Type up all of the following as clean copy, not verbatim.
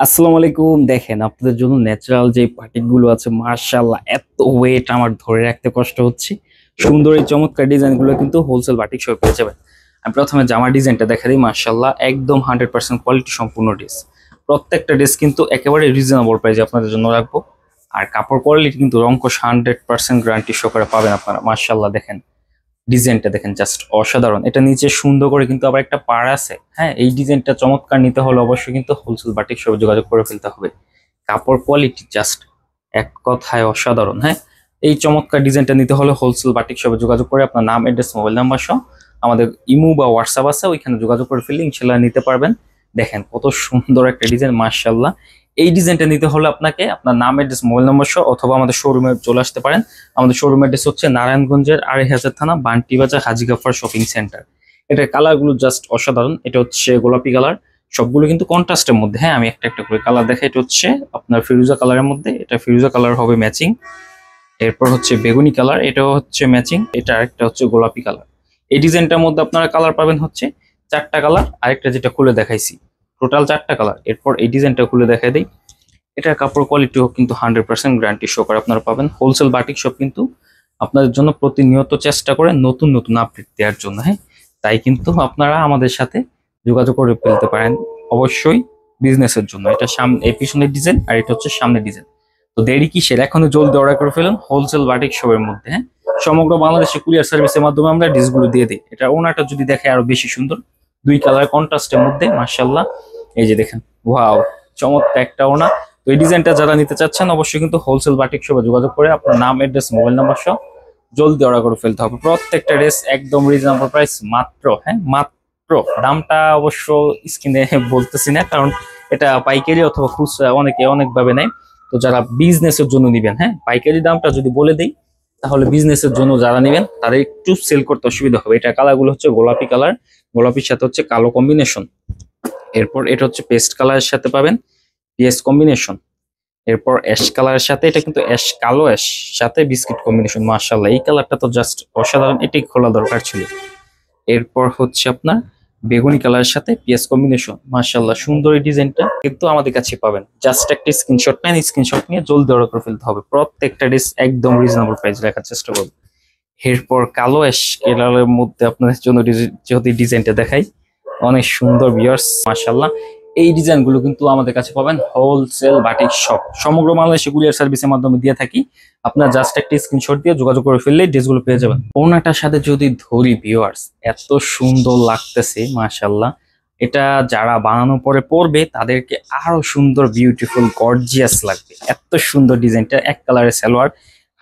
আসসালামু আলাইকুম। দেখেন আপনাদের জন্য ন্যাচারাল যে বাটিক গুলো আছে, মার্শাল্লাহ এত ওয়েট আমার ধরে রাখতে কষ্ট হচ্ছে। সুন্দর এই চমৎকার ডিজাইন গুলো কিন্তু হোলসেল বাটিক শপে পেয়ে যাবেন। আমি প্রথমে জামার ডিজাইনটা দেখা দিই। মার্শাল্লাহ একদম 100% কোয়ালিটি সম্পূর্ণ ড্রেস। প্রত্যেকটা ড্রেস কিন্তু একেবারে রিজনেবল প্রাইসে আপনাদের জন্য রাখবো। আর কাপড় কোয়ালিটি কিন্তু রংকশ 100% গ্যারান্টি সহকারে পাবেন আপনারা। মার্শাল্লাহ দেখেন ডিজাইনটা দেখেন, জাস্ট অসাধারণ। এটা নিচে সুন্দর করে কিন্তু আবার একটা পাড় আছে। হ্যাঁ, এই ডিজাইনটা চমৎকার নিতে হলে অবশ্যই কিন্তু হোলসেল বাটিক শপে যোগাযোগ করে ফেলতে হবে। কাপড় কোয়ালিটি জাস্ট এক কথায় অসাধারণ। হ্যাঁ, এই চমৎকার ডিজাইনটা নিতে হলে হোলসেল বাটিক শপে যোগাযোগ করে আপনার নাম, অ্যাড্রেস, মোবাইল নাম্বার সহ আমাদের ইমো বা হোয়াটসঅ্যাপ আছে, ওইখানে যোগাযোগ করে ফেললে ইনশাল্লাহ নিতে পারবেন। দেখেন কত সুন্দর একটা ডিজাইন, মার্শাল্লাহ। এই ডিজাইনটা নিতে হলে আপনাকে আপনার নাম, অ্যাড্রেস, মোবাইল নাম্বার সহ অথবা আমাদের শোরুমে চলে আসতে পারেন। আমাদের শোরুম অ্যাড্রেস হচ্ছে নারায়ণগঞ্জের ২৫০০ থানা, বান্টি বাজার, হাজী গাফার শপিং সেন্টার। এটার কালার গুলো জাস্ট অসাধারণ। এটা হচ্ছে গোলাপি কালার, সবগুলো কিন্তু কন্ট্রাস্টের মধ্যে। হ্যাঁ, আমি একটা একটা করে কালার দেখাই। এটা হচ্ছে আপনার ফিরোজা কালারের মধ্যে, এটা ফিরোজা কালার হবে ম্যাচিং। এরপর হচ্ছে বেগুনি কালার, এটাও হচ্ছে ম্যাচিং। এটা আরেকটা হচ্ছে গোলাপি কালার। এই ডিজাইনটার মধ্যে আপনারা কালার পাবেন হচ্ছে চারটা কালার, আরেকটা যেটা খুলে দেখাইছি, টোটাল চারটা কালার। এরপর এই ডিজাইনটা খুলে দেখাই দিই। এটার কাপড় কোয়ালিটিও কিন্তু 100% গ্যারান্টি সহকারে আপনারা পাবেন। হোলসেল বাটিক শপ কিন্তু আপনাদের জন্য প্রতিনিয়ত চেষ্টা করে নতুন নতুন আপডেট দেওয়ার জন্য। হ্যাঁ, তাই কিন্তু আপনারা আমাদের সাথে যোগাযোগ করে ফেলতে পারেন অবশ্যই বিজনেসের জন্য। এটা সামনে এই পিছনের ডিজাইন, আর এটা হচ্ছে সামনের ডিজাইন। তো দেরি কিসের, এখনো জলদি অর্ডার করে ফেলুন হোলসেল বাটিক শপের মধ্যে। হ্যাঁ, সমগ্র বাংলাদেশে কুরিয়ার সার্ভিসের মাধ্যমে আমরা ডিসগুলো দিয়ে দিই। এটা ওনাটা যদি দেখে আরো বেশি সুন্দর, দুই কালার কন্ট্রাস্টের মধ্যে, মার্শাল্লাহ। এই যে দেখেন, ওয়াও, চমৎকার একটা ওনা। তো এই ডিজাইনটা যারা নিতে চাচ্ছেন অবশ্যই কিন্তু হোলসেল বাটিক শপে যোগাযোগ করে আপনার নাম, অ্যাড্রেস, মোবাইল নাম্বার সহ জলদি অর্ডার করে ফেলতে হবে। প্রত্যেকটা ড্রেস একদম রিজনেবল প্রাইস, মাত্র, হ্যাঁ মাত্র। দামটা অবশ্য স্ক্রিনে বলতেছি না, কারণ এটা পাইকারি অথবা খুচরা অনেকে অনেক ভাবে নেয়। তো যারা বিজনেসের জন্য নিবেন, হ্যাঁ পাইকারি দামটা যদি বলে দিই, তাহলে বিজনেসের জন্য যারা নিবেন তাদের একটু সেল করতে অসুবিধা হবে। এটা কালার গুলো হচ্ছে গোলাপি কালার, গোলাপির সাথে হচ্ছে কালো কম্বিনেশন। এরপর এটা হচ্ছে পেস্ট কালারের সাথে পাবেন পিএস কম্বিনেশন। এরপর অ্যাশ কালারের সাথে, এটা কিন্তু অ্যাশ কালো অ্যাশ সাথে বিস্কিট কম্বিনেশন। মার্শাল্লাহ, এই কালারটা তো জাস্ট অসাধারণ, এটাই খোলা দরকার ছিল। এরপর হচ্ছে আপনার বেগুনি কালারের সাথে পিএস কম্বিনেশন। মার্শাল্লাহ, সুন্দর এই ডিজাইনটা কিন্তু আমাদের কাছে পাবেন। জাস্ট একটা স্ক্রিনশট নেন, স্ক্রিনশট নিয়ে জলদি অর্ডার করে ফেলতে হবে। প্রত্যেকটা ড্রেস একদম রিজনেবল প্রাইস রাখার চেষ্টা করবো। এরপর কালো অ্যাশ কালারের মধ্যে আপনাদের জন্য যদি ডিজাইনটা দেখাই, অনেক সুন্দর ভিউয়ার্স, মাশাআল্লাহ। এই ডিজাইন গুলো কিন্তু আমাদের কাছে পাবেন হোলসেল বাটিক শপ, সমগ্র বাংলাদেশে কুরিয়ার সার্ভিসের মাধ্যমে দিয়ে থাকি। আপনার জাস্ট একটা স্ক্রিনশট দিয়ে যোগাযোগ করে ফেললেই ড্রেসগুলো পেয়ে যাবেন। ওনাটার সাথে যদি ধরি ভিউয়ার্স, এত সুন্দর লাগতেছে মাশাআল্লাহ। এটা যারা বানানোর পরে পরবে তাদেরকে আরো সুন্দর, বিউটিফুল, গর্জিয়াস লাগবে। এত সুন্দর ডিজাইনটা, এক কালারের সালোয়ার,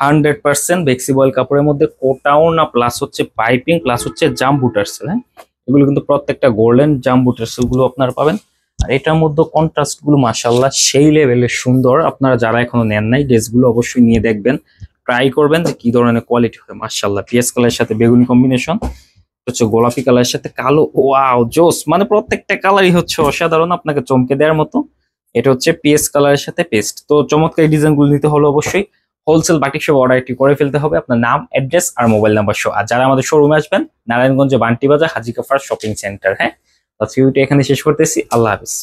100% ফ্লেক্সিবল কাপড়ের মধ্যে, কোটাও না, প্লাস হচ্ছে পাইপিং, প্লাস হচ্ছে জাম্বু টার্সেল। হ্যাঁ, এগুলো কিন্তু প্রত্যেকটা গোল্ডেন জাম্বু টার্সেল গুলো আপনারা পাবেন। আর এটার মধ্যে কন্ট্রাস্ট গুলো মাশাআল্লাহ সেই লেভেলের সুন্দর। আপনারা যারা এখনো নেন নাই, ড্রেসগুলো অবশ্যই নিয়ে দেখবেন, ট্রাই করবেন যে কি ধরনের কোয়ালিটি হয়। মাশাআল্লাহ, পিএস কালারের সাথে বেগুনি কম্বিনেশন, হচ্ছে গোলাপি কালারের সাথে কালো, ওয়াও জোস। মানে প্রত্যেকটা কালারই হচ্ছে অসাধারণ, আপনাকে চমকে দেওয়ার মতো। এটা হচ্ছে পিএস কালারের সাথে পেস্ট। তো চমৎকার ডিজাইন গুলো নিতে হলে অবশ্যই হোলসেল বাটিক শপ অর্ডারটি করে ফেলতে হবে আপনার নাম, অ্যাড্রেস আর মোবাইল নাম্বার সহ। আর যারা আমাদের শোরুমে আসবেন, নারায়ণগঞ্জে বান্টি বাজার, হাজী গাফার শপিং সেন্টার। হ্যাঁ, আজকে ভিডিওটি এখানে শেষ করতেছি। আল্লাহ হাফিজ।